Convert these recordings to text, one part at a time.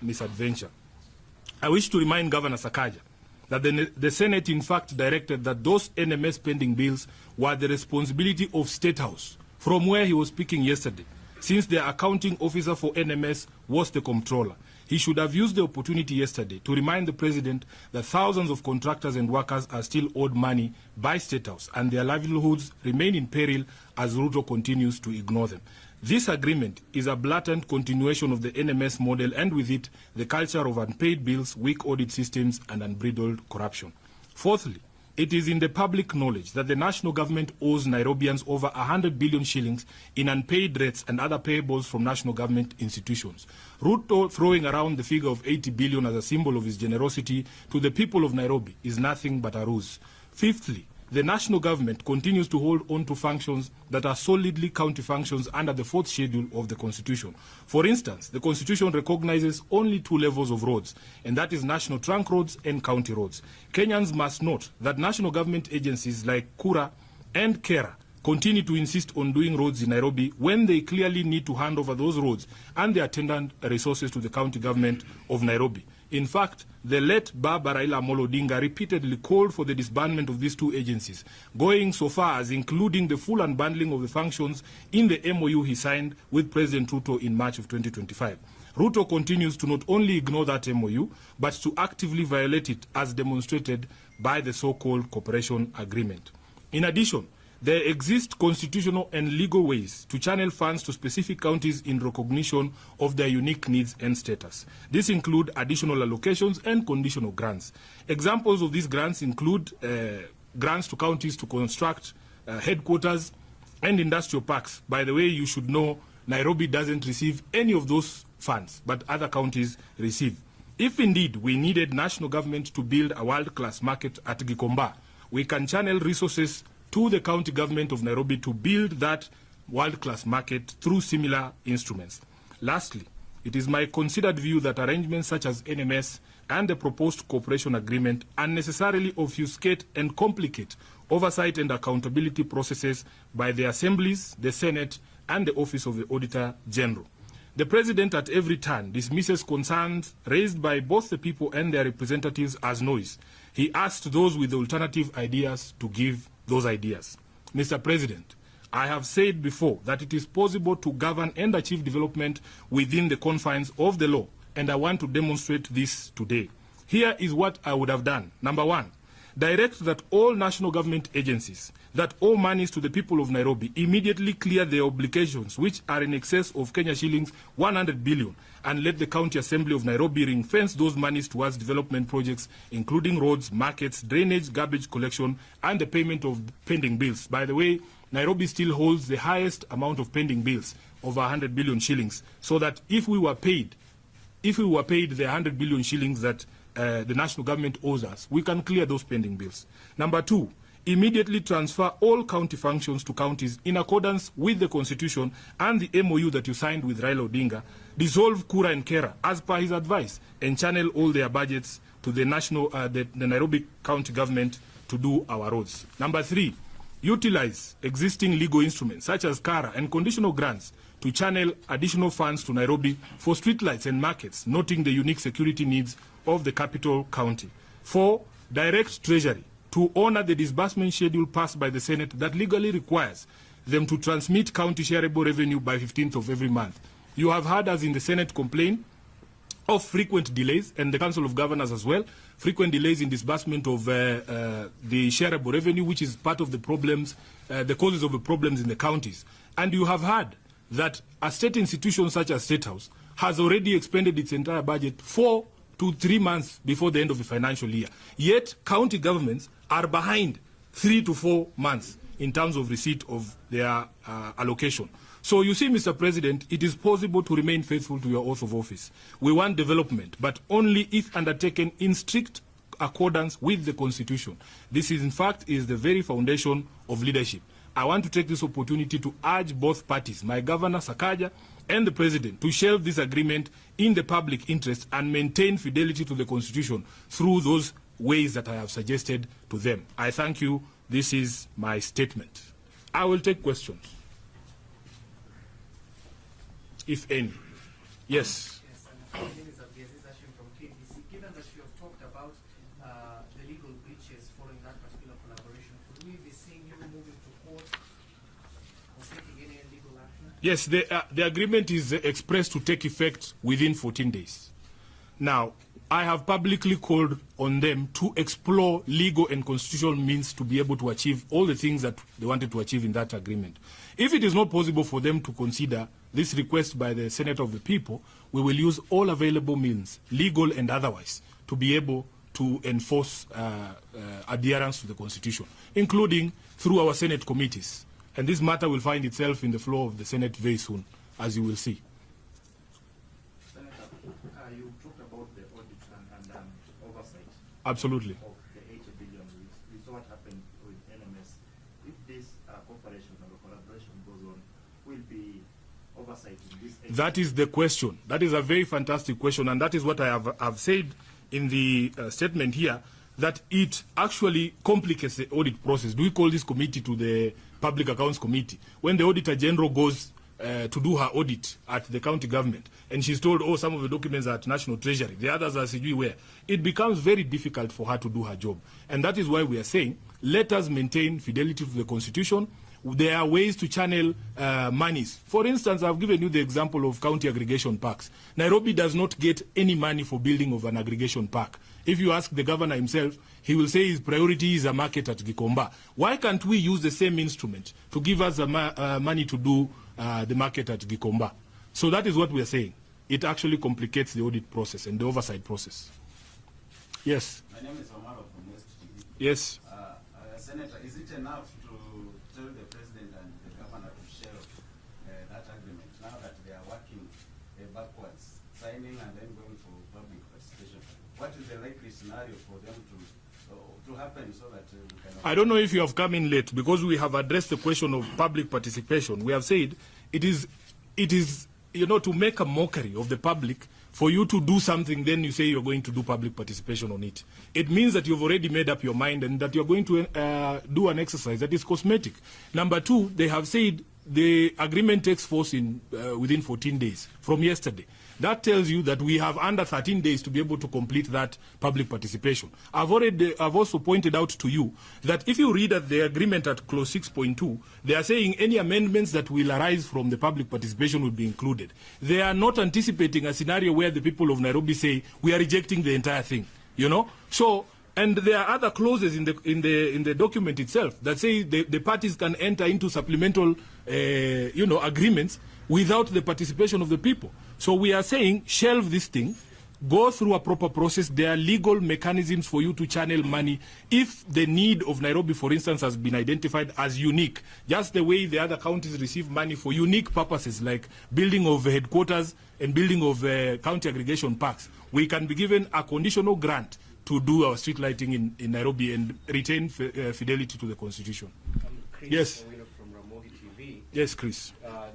misadventure. I wish to remind Governor Sakaja that the Senate in fact directed that those NMS pending bills were the responsibility of State House, from where he was speaking yesterday, since the accounting officer for NMS was the comptroller. He should have used the opportunity yesterday to remind the President that thousands of contractors and workers are still owed money by State House and their livelihoods remain in peril as Ruto continues to ignore them. This agreement is a blatant continuation of the NMS model and with it, the culture of unpaid bills, weak audit systems and unbridled corruption. Fourthly, it is in the public knowledge that the national government owes Nairobians over 100 billion shillings in unpaid rates and other payables from national government institutions. Ruto throwing around the figure of 80 billion as a symbol of his generosity to the people of Nairobi is nothing but a ruse. Fifthly, the national government continues to hold on to functions that are solidly county functions under the 4th schedule of the Constitution. For instance, the Constitution recognizes only 2 levels of roads, and that is national trunk roads and county roads. Kenyans must note that national government agencies like Kura and Kera continue to insist on doing roads in Nairobi when they clearly need to hand over those roads and the attendant resources to the county government of Nairobi. In fact, the late Baba Raila Amolo Odinga repeatedly called for the disbandment of these 2 agencies, going so far as including the full unbundling of the functions in the MOU he signed with President Ruto in March of 2025. Ruto continues to not only ignore that MOU, but to actively violate it as demonstrated by the so-called cooperation agreement. In addition, there exist constitutional and legal ways to channel funds to specific counties in recognition of their unique needs and status. These include additional allocations and conditional grants. Examples of these grants include grants to counties to construct headquarters and industrial parks. By the way, you should know Nairobi doesn't receive any of those funds, but other counties receive. If indeed we needed national government to build a world-class market at Gikomba, we can channel resources to the county government of Nairobi to build that world-class market through similar instruments. Lastly, it is my considered view that arrangements such as NMS and the proposed cooperation agreement unnecessarily obfuscate and complicate oversight and accountability processes by the assemblies, the Senate, and the Office of the Auditor General. The President at every turn dismisses concerns raised by both the people and their representatives as noise. He asked those with alternative ideas to give those ideas. Mr. President, I have said before that it is possible to govern and achieve development within the confines of the law, and I want to demonstrate this today. Here is what I would have done. Number 1, direct that all national government agencies that owe monies to the people of Nairobi immediately clear their obligations, which are in excess of Kenya shillings 100 billion, and let the County Assembly of Nairobi ring-fence those monies towards development projects, including roads, markets, drainage, garbage collection, and the payment of pending bills. By the way, Nairobi still holds the highest amount of pending bills, over 100 billion shillings, so that if we were paid the 100 billion shillings that the national government owes us, we can clear those pending bills. Number 2, immediately transfer all county functions to counties in accordance with the Constitution and the MOU that you signed with Raila Odinga. Dissolve Kura and Kera as per his advice and channel all their budgets to the Nairobi County government to do our roads. Number 3, utilize existing legal instruments such as Kara and conditional grants to channel additional funds to Nairobi for streetlights and markets, noting the unique security needs of the capital county. 4, direct Treasury to honor the disbursement schedule passed by the Senate that legally requires them to transmit county shareable revenue by 15th of every month. You have heard us in the Senate complain of frequent delays, and the Council of Governors as well, frequent delays in disbursement of the shareable revenue, which is part of the problems, the causes of the problems in the counties. And you have heard that a state institution such as State House has already expended its entire budget 4 to 3 months before the end of the financial year. Yet, county governments are behind 3 to 4 months in terms of receipt of their allocation. So you see, Mr. President, it is possible to remain faithful to your oath of office. We want development, but only if undertaken in strict accordance with the Constitution. This is, in fact, is the very foundation of leadership. I want to take this opportunity to urge both parties, my Governor Sakaja and the President, to shelve this agreement in the public interest and maintain fidelity to the Constitution through those ways that I have suggested to them. I thank you. This is my statement. I will take questions, if any. Yes. My name is legal breaches following that particular collaboration, could we be seeing you moving to court or taking any legal action? Yes, the agreement is expressed to take effect within 14 days. Now, I have publicly called on them to explore legal and constitutional means to be able to achieve all the things that they wanted to achieve in that agreement. If it is not possible for them to consider this request by the Senate of the People, we will use all available means, legal and otherwise, to be able to enforce adherence to the Constitution, including through our Senate committees. And this matter will find itself in the floor of the Senate very soon, as you will see. You talked about the audit and oversight. Absolutely. Of the 80 billion. We saw what happened with NMS. If this cooperation or collaboration goes on, will be oversight in this area? That is the question. That is a very fantastic question, and that is what I have said in the statement here, that it actually complicates the audit process. Do we call this committee to the Public Accounts Committee? When the Auditor General goes to do her audit at the county government, and she's told, oh, some of the documents are at National Treasury, the others are sijui where, it becomes very difficult for her to do her job. And that is why we are saying, let us maintain fidelity to the Constitution. There are ways to channel monies. For instance, I've given you the example of county aggregation parks. Nairobi does not get any money for building of an aggregation park. If you ask the governor himself, he will say his priority is a market at Gikomba. Why can't we use the same instrument to give us money to do the market at Gikomba? So that is what we are saying. It actually complicates the audit process and the oversight process. Yes. My name is Omar from West TV. Yes. Senator, is it enough to tell the President and the Governor to share that agreement now that they are working backwards, signing and then going for public participation? What is the likely scenario for them to happen so that we can... I don't know if you have come in late, because we have addressed the question of public participation. We have said it is, you know, to make a mockery of the public. For you to do something, then you say you're going to do public participation on it. It means that you've already made up your mind and that you're going to do an exercise that is cosmetic. Number two, they have said the agreement takes force in within 14 days from yesterday. That tells you that we have under 13 days to be able to complete that public participation. I've also pointed out to you that if you read at the agreement at clause 6.2, they are saying any amendments that will arise from the public participation will be included. They are not anticipating a scenario where the people of Nairobi say we are rejecting the entire thing, you know. So, and there are other clauses in the document itself that say the parties can enter into supplemental, agreements without the participation of the people. So we are saying, shelve this thing, go through a proper process. There are legal mechanisms for you to channel money if the need of Nairobi, for instance, has been identified as unique, just the way the other counties receive money for unique purposes like building of headquarters and building of county aggregation parks. We can be given a conditional grant to do our street lighting in Nairobi and retain fidelity to the Constitution. Chris, yes. From Ramogi TV. Yes, Chris.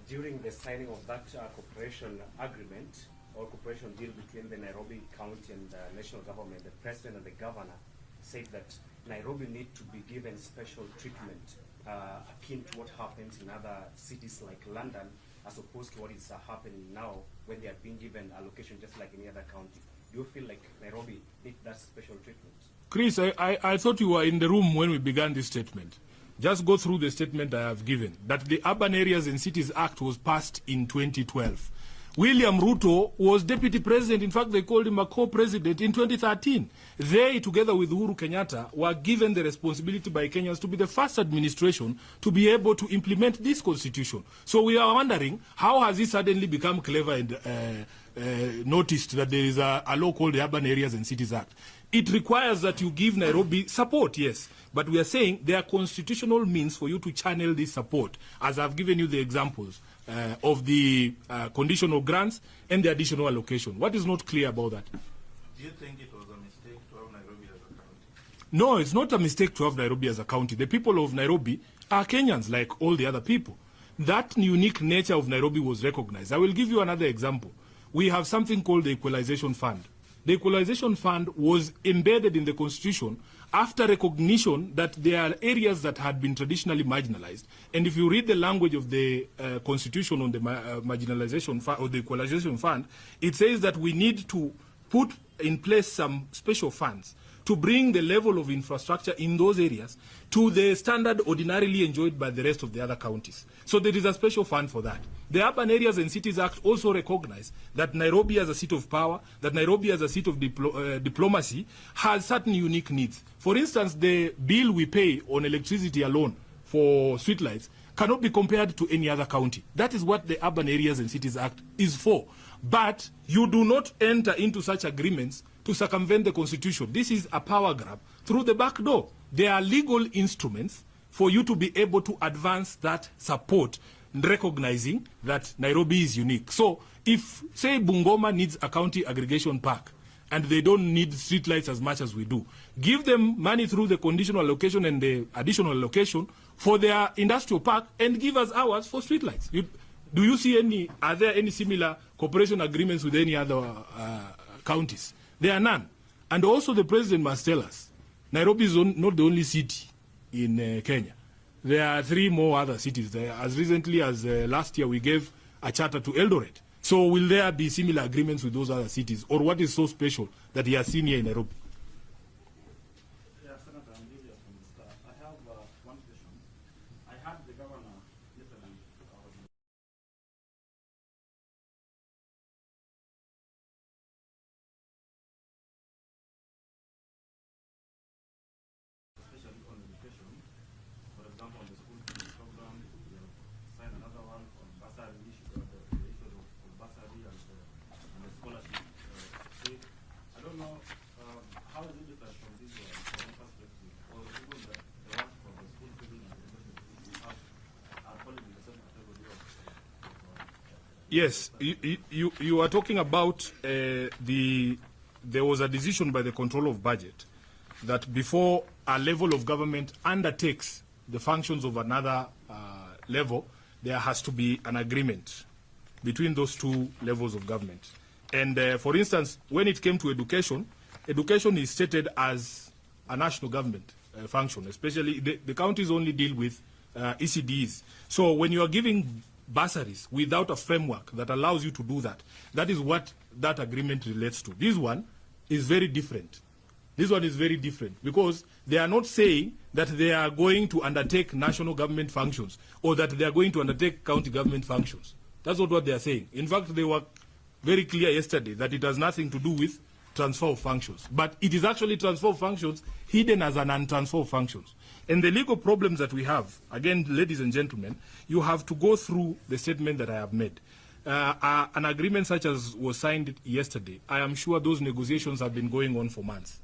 During the signing of that cooperation agreement or cooperation deal between the Nairobi County and the national government, the president and the governor said that Nairobi need to be given special treatment akin to what happens in other cities like London, as opposed to what is happening now when they are being given allocation just like any other county. Do you feel like Nairobi needs that special treatment? Chris, I thought you were in the room when we began this statement. Just go through the statement I have given, that the Urban Areas and Cities Act was passed in 2012. William Ruto was deputy president. In fact, they called him a co-president in 2013. They, together with Uhuru Kenyatta, were given the responsibility by Kenyans to be the first administration to be able to implement this constitution. So we are wondering, how has he suddenly become clever and noticed that there is a law called the Urban Areas and Cities Act? It requires that you give Nairobi support, yes. But we are saying there are constitutional means for you to channel this support, as I've given you the examples of the conditional grants and the additional allocation. What is not clear about that? Do you think it was a mistake to have Nairobi as a county? No, it's not a mistake to have Nairobi as a county. The people of Nairobi are Kenyans like all the other people. That unique nature of Nairobi was recognized. I will give you another example. We have something called the Equalization Fund. The Equalization Fund was embedded in the Constitution after recognition that there are areas that had been traditionally marginalized. And if you read the language of the Constitution on the marginalization fund, or the Equalization Fund, it says that we need to put in place some special funds to bring the level of infrastructure in those areas to the standard ordinarily enjoyed by the rest of the other counties. So there is a special fund for that. The Urban Areas and Cities Act also recognize that Nairobi as a seat of power, that Nairobi as a seat of diplomacy has certain unique needs. For instance, the bill we pay on electricity alone for streetlights cannot be compared to any other county. That is what the Urban Areas and Cities Act is for. But you do not enter into such agreements to circumvent the Constitution. This is a power grab through the back door. There are legal instruments for you to be able to advance that support, recognizing that Nairobi is unique. So if, say, Bungoma needs a county aggregation park, and they don't need streetlights as much as we do, give them money through the conditional allocation and the additional allocation for their industrial park, and give us ours for streetlights. Do you see any, are there any similar cooperation agreements with any other counties? There are none. And also the president must tell us, Nairobi is not the only city in Kenya. There are 3 more other cities there. As recently as last year, we gave a charter to Eldoret. So will there be similar agreements with those other cities? Or what is so special that he has seen here in Nairobi? Yeah, Senator, I'm Julius from the staff. I have one question. I heard the governor yesterday especially on education. For example, on the school feeding program, we have signed another one on bursary issue, the issue of bursary and the scholarship. I don't know how is it different from this one from your perspective, or even the one for the school feeding and the education are falling in the same category of Yes, you are talking about there was a decision by the Control of Budget that before a level of government undertakes the functions of another level, there has to be an agreement between those 2 levels of government. And for instance, when it came to education, education is stated as a national government function, especially the counties only deal with ECDs. So when you are giving bursaries without a framework that allows you to do that, that is what that agreement relates to. This one is very different. This one is very different because they are not saying that they are going to undertake national government functions or that they are going to undertake county government functions. That's not what they are saying. In fact, they were very clear yesterday that it has nothing to do with transfer of functions. But it is actually transfer of functions hidden as an untransfer of functions. And the legal problems that we have, again, ladies and gentlemen, you have to go through the statement that I have made. An agreement such as was signed yesterday, I am sure those negotiations have been going on for months.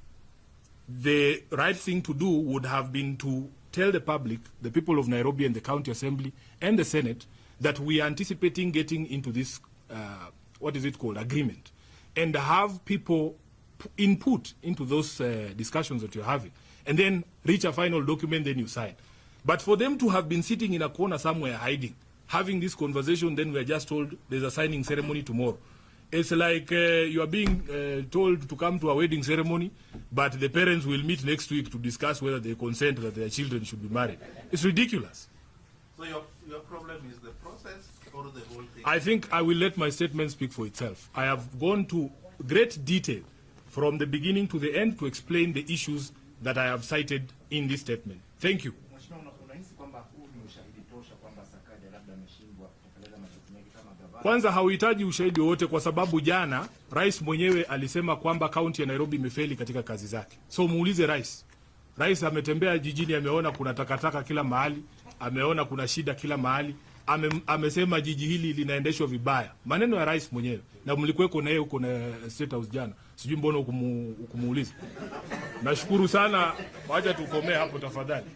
The right thing to do would have been to tell the public, the people of Nairobi and the County Assembly and the Senate, that we are anticipating getting into this, what is it called, agreement, and have people input into those discussions that you're having, and then reach a final document, then you sign. But for them to have been sitting in a corner somewhere hiding, having this conversation, then we're just told there's a signing ceremony tomorrow. It's like you are being told to come to a wedding ceremony, but the parents will meet next week to discuss whether they consent that their children should be married. It's ridiculous. So your problem is the process or the whole thing? I think I will let my statement speak for itself. I have gone to great detail from the beginning to the end to explain the issues that I have cited in this statement. Thank you. Kwanza hauhitaji ushahidi wote kwa sababu jana rais mwenyewe alisema kwamba kaunti ya Nairobi imefeli katika kazi zake. So muulize rais. Rais ametembea jijini, ameona kuna takataka kila mahali, ameona kuna shida kila mahali, amesema jiji hili linaendeshwa vibaya. Maneno ya rais mwenyewe. Na mlikuweko na yeye huko na State House jana. Sijui mbona ukumuuliza. Nashukuru sana. Wacha tukomee hapo tafadhali.